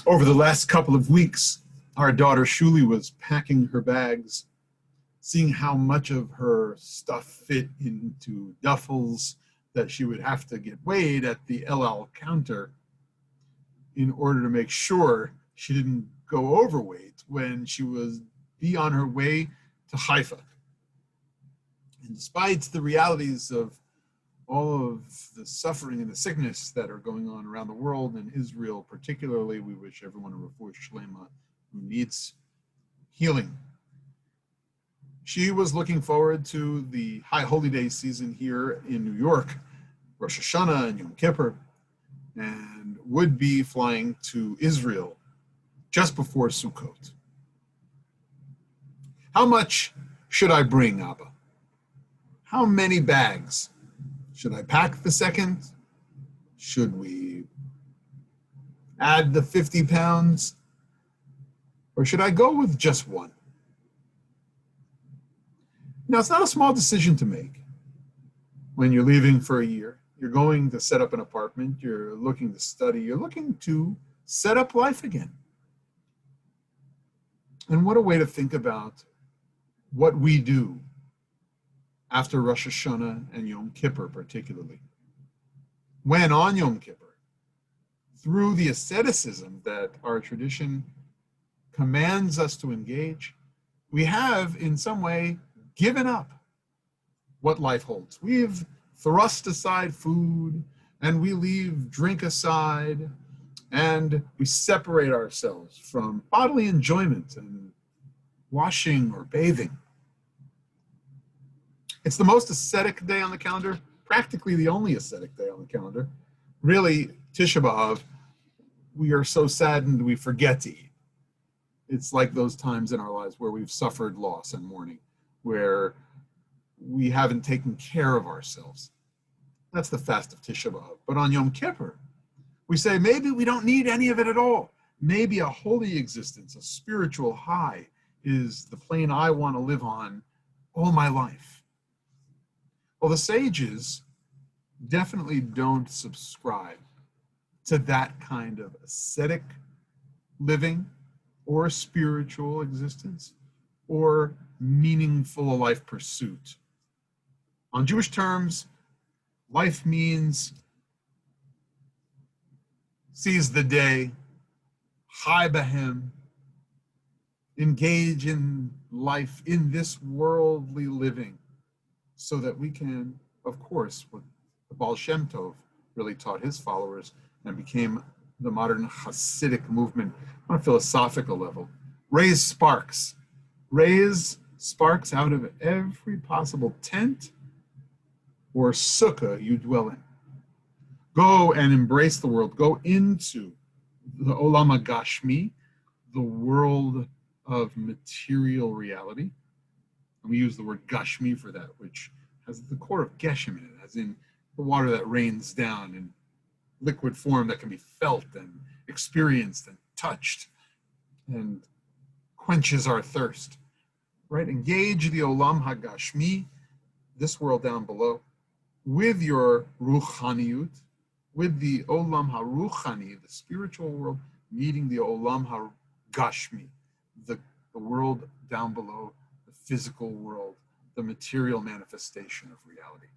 Over the last couple of weeks, our daughter Shuli was packing her bags, seeing how much of her stuff fit into duffels that she would have to get weighed at the El Al counter in order to make sure she didn't go overweight when she was be on her way to Haifa. And despite the realities of all of the suffering and the sickness that are going on around the world, and Israel particularly, we wish everyone a refuah shlema who needs healing. She was looking forward to the High Holy Day season here in New York, Rosh Hashanah and Yom Kippur, and would be flying to Israel just before Sukkot. How much should I bring, Abba? How many bags? Should I pack the second? Should we add the 50 pounds? Or should I go with just one? Now, it's not a small decision to make. When you're leaving for a year, you're going to set up an apartment, you're looking to study, you're looking to set up life again. And what a way to think about what we do after Rosh Hashanah and Yom Kippur particularly. When on Yom Kippur, through the asceticism that our tradition commands us to engage, we have in some way given up what life holds. We've thrust aside food, and we leave drink aside, and we separate ourselves from bodily enjoyment and washing or bathing. It's the most ascetic day on the calendar, practically the only ascetic day on the calendar. Really, Tisha B'Av, we are so saddened we forget to eat. It's like those times in our lives where we've suffered loss and mourning, where we haven't taken care of ourselves. That's the fast of Tisha B'Av. But on Yom Kippur, we say maybe we don't need any of it at all. Maybe a holy existence, a spiritual high, is the plane I want to live on all my life. Well, the sages definitely don't subscribe to that kind of ascetic living or spiritual existence or meaningful life pursuit. On Jewish terms, life means seize the day, chai b'hem, engage in life in this worldly living so that we can, of course, what the Baal Shem Tov really taught his followers and became the modern Hasidic movement on a philosophical level, raise sparks out of every possible tent or sukkah you dwell in. Go and embrace the world. Go into the Olam HaGashmi, the world of material reality. And we use the word Gashmi for that, which has the core of Geshem in it, as in the water that rains down in liquid form that can be felt and experienced and touched and quenches our thirst. Right? Engage the Olam HaGashmi, this world down below, with your Ruchaniyut, with the Olam HaRuchani, the spiritual world, meeting the Olam HaGashmi, the world down below, the physical world, the material manifestation of reality.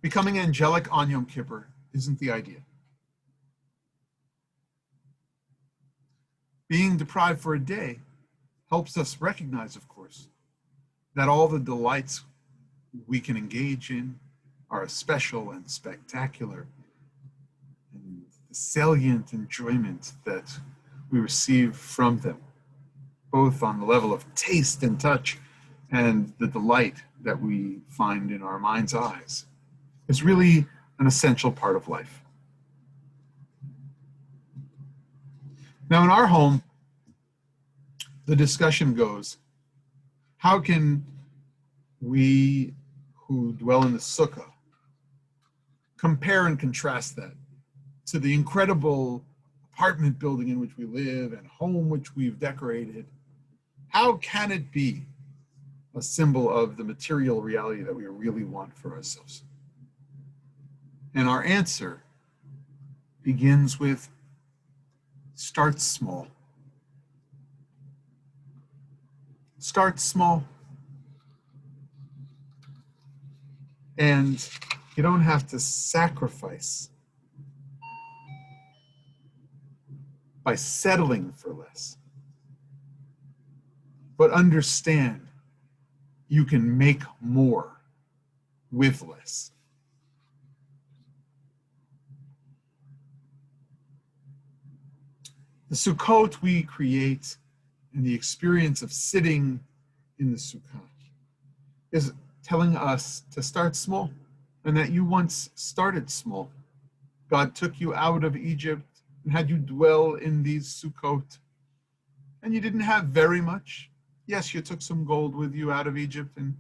Becoming angelic on Yom Kippur isn't the idea. Being deprived for a day helps us recognize, of course, that all the delights we can engage in are special and spectacular, and the salient enjoyment that we receive from them, both on the level of taste and touch and the delight that we find in our mind's eyes, is really an essential part of life. Now, in our home, the discussion goes, how can we who dwell in the sukkah compare and contrast that to the incredible apartment building in which we live and home which we've decorated? How can it be a symbol of the material reality that we really want for ourselves? And our answer begins with start small. Start small. And you don't have to sacrifice by settling for less. But understand you can make more with less. The Sukkot we create and the experience of sitting in the Sukkah is telling us to start small, and that you once started small. God took you out of Egypt and had you dwell in these Sukkot, and you didn't have very much. Yes, you took some gold with you out of Egypt, and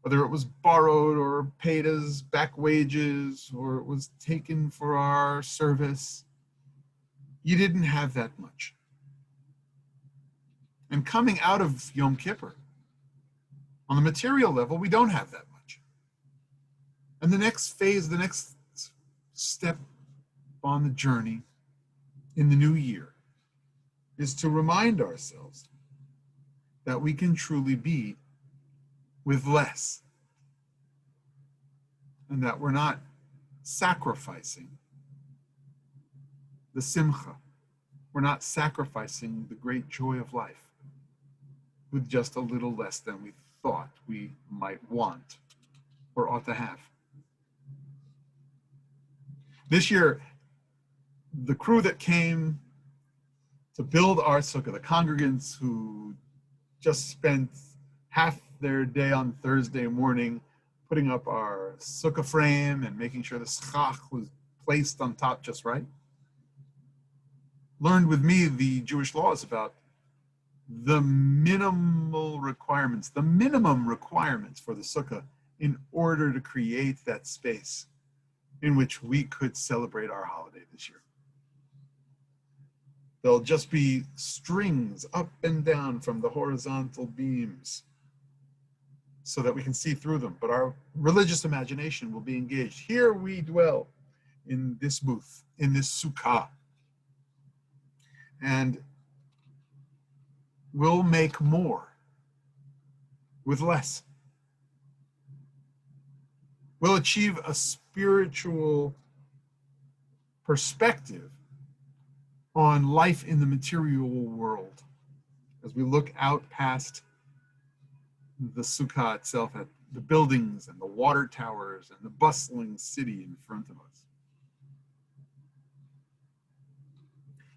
whether it was borrowed or paid as back wages or it was taken for our service, you didn't have that much. And coming out of Yom Kippur, on the material level, we don't have that much. And the next phase, the next step on the journey in the new year is to remind ourselves that we can truly be with less, and that we're not sacrificing the simcha. We're not sacrificing the great joy of life with just a little less than we thought we might want or ought to have. This year, the crew that came to build our sukkah, the congregants who just spent half their day on Thursday morning putting up our sukkah frame and making sure the schach was placed on top just right, learned with me the Jewish laws about the minimum requirements for the sukkah in order to create that space in which we could celebrate our holiday this year. There'll just be strings up and down from the horizontal beams so that we can see through them, but our religious imagination will be engaged. Here we dwell in this booth, in this sukkah, and we'll make more with less. We'll achieve a spiritual perspective on life in the material world as we look out past the sukkah itself at the buildings and the water towers and the bustling city in front of us.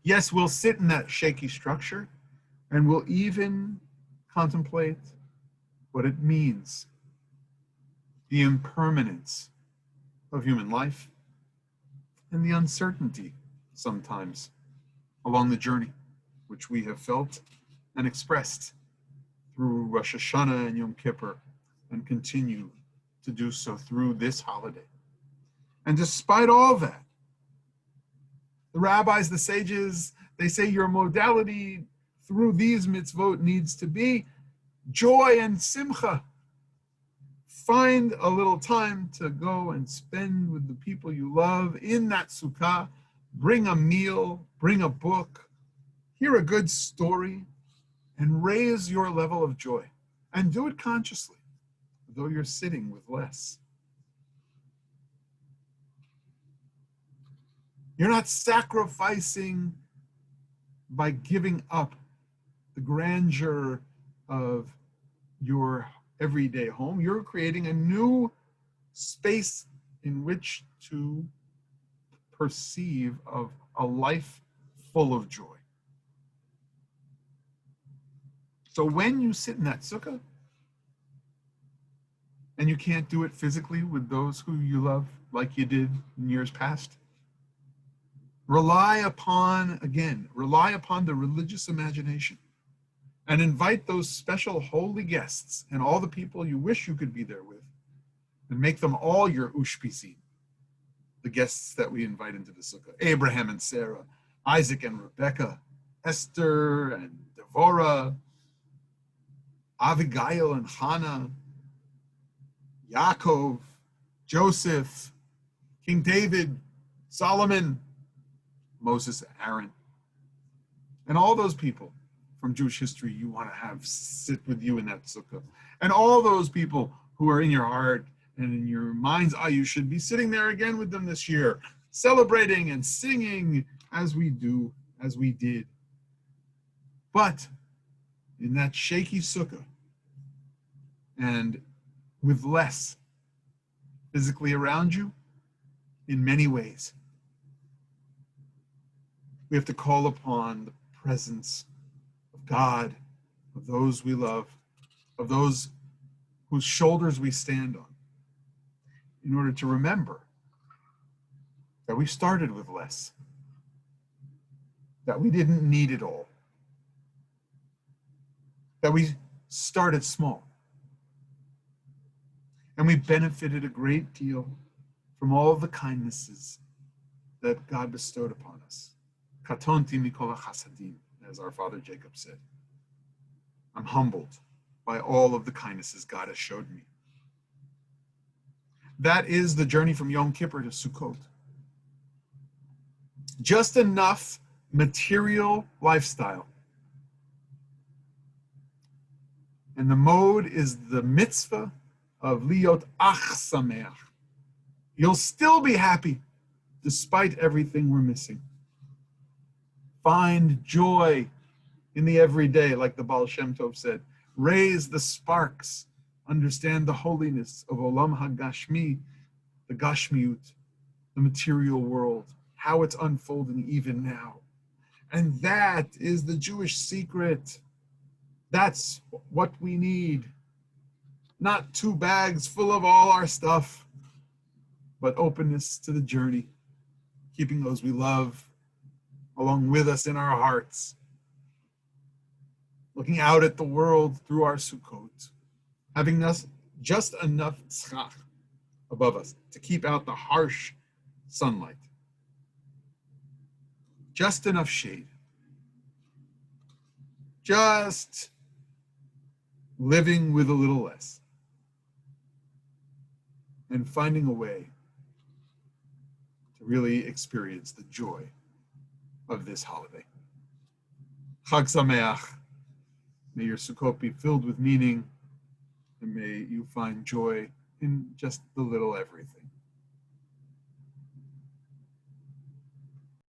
Yes, we'll sit in that shaky structure, and we'll even contemplate what it means, the impermanence of human life, and the uncertainty sometimes along the journey, which we have felt and expressed through Rosh Hashanah and Yom Kippur, and continue to do so through this holiday. And despite all that, the rabbis, the sages, they say your modality through these mitzvot needs to be joy and simcha. Find a little time to go and spend with the people you love in that sukkah. Bring a meal, bring a book, hear a good story, and raise your level of joy. And do it consciously, though you're sitting with less. You're not sacrificing by giving up the grandeur of your everyday home. You're creating a new space in which to perceive of a life full of joy. So when you sit in that sukkah, and you can't do it physically with those who you love like you did in years past, rely upon the religious imagination and invite those special holy guests and all the people you wish you could be there with, and make them all your ushpisim, the guests that we invite into the sukkah: Abraham and Sarah, Isaac and Rebecca, Esther and Devorah, Abigail and Hannah, Yaakov, Joseph, King David, Solomon, Moses, Aaron, and all those people from Jewish history you want to have sit with you in that sukkah. And all those people who are in your heart and in your mind's eye, you should be sitting there again with them this year, celebrating and singing as we do, as we did. But in that shaky sukkah, and with less physically around you, in many ways, we have to call upon the presence of God, of those we love, of those whose shoulders we stand on, in order to remember that we started with less, that we didn't need it all, that we started small, and we benefited a great deal from all the kindnesses that God bestowed upon us. Katonti mikol chasadim, as our father Jacob said. I'm humbled by all of the kindnesses God has showed me. That is the journey from Yom Kippur to Sukkot. Just enough material lifestyle. And the mode is the mitzvah of liot ach sameach. You'll still be happy despite everything we're missing. Find joy in the everyday, like the Baal Shem Tov said. Raise the sparks. Understand the holiness of Olam HaGashmi, the Gashmiut, the material world, how it's unfolding even now. And that is the Jewish secret. That's what we need. Not 2 bags full of all our stuff, but openness to the journey, keeping those we love along with us in our hearts, looking out at the world through our Sukkot, having us just enough tzchach above us to keep out the harsh sunlight, just enough shade, just living with a little less, and finding a way to really experience the joy of this holiday. Chag Sameach. May your Sukkot be filled with meaning, and may you find joy in just the little everything.